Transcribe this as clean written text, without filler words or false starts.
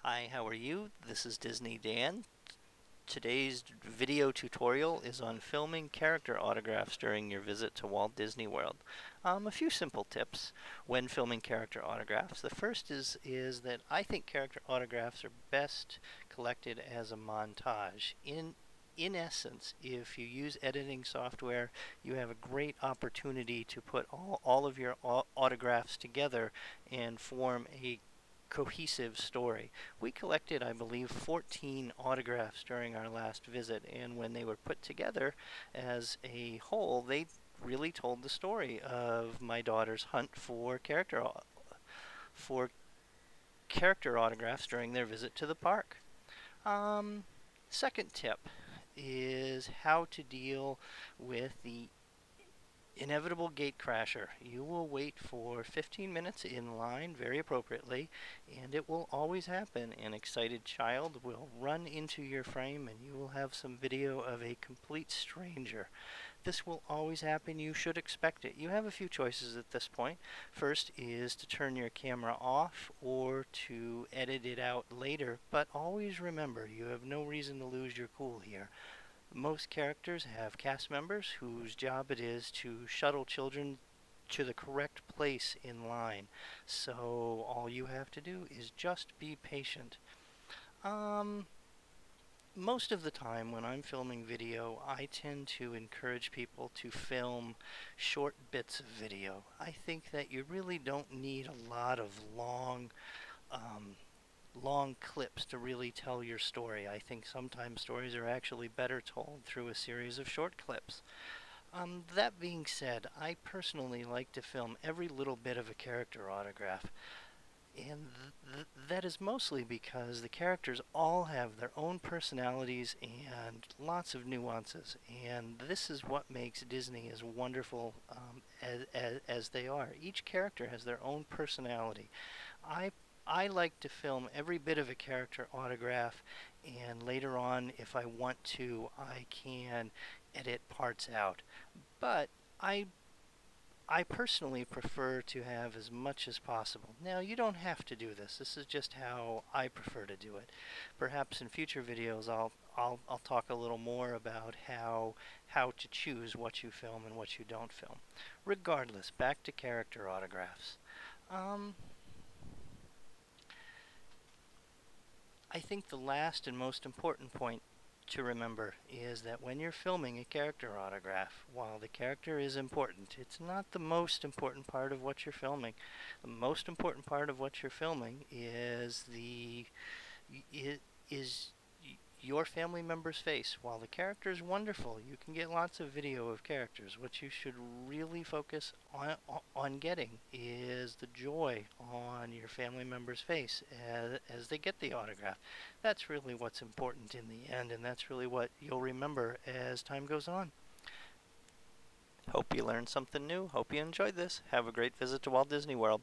Hi, how are you? This is Disney Dan. Today's video tutorial is on filming character autographs during your visit to Walt Disney World. A few simple tips when filming character autographs. The first is that I think character autographs are best collected as a montage. In essence, if you use editing software, you have a great opportunity to put all of your autographs together and form a cohesive story. We collected, I believe, 14 autographs during our last visit, and when they were put together as a whole, they really told the story of my daughter's hunt for character autographs during their visit to the park. Um, Second tip is how to deal with the inevitable gate crasher. You will wait for 15 minutes in line very appropriately, and it will always happen. An excited child will run into your frame and you will have some video of a complete stranger. This will always happen. You should expect it. You have a few choices at this point. First is to turn your camera off or to edit it out later, but always remember you have no reason to lose your cool here. Most characters have cast members whose job it is to shuttle children to the correct place in line. So all you have to do is just be patient. Um, Most of the time when I'm filming video, I tend to encourage people to film short bits of video. I think that you really don't need a lot of um, long clips to really tell your story. I think sometimes stories are actually better told through a series of short clips. That being said, I personally like to film every little bit of a character autograph. And that is mostly because the characters all have their own personalities and lots of nuances. And this is what makes Disney as wonderful as they are. Each character has their own personality. I I like to film every bit of a character autograph, and later on, if I want to, I can edit parts out. But I I personally prefer to have as much as possible. Now, you don't have to do this. This is just how I prefer to do it. Perhaps in future videos, I'll talk a little more about how to choose what you film and what you don't film. Regardless, back to character autographs. Um, I think the last and most important point to remember is that when you're filming a character autograph, while the character is important, it's not the most important part of what you're filming. The most important part of what you're filming is your family member's face. While the character is wonderful, you can get lots of video of characters. What you should really focus on getting is the joy on your family member's face as they get the autograph. That's really what's important in the end, and that's really what you'll remember as time goes on. Hope you learned something new. Hope you enjoyed this. Have a great visit to Walt Disney World.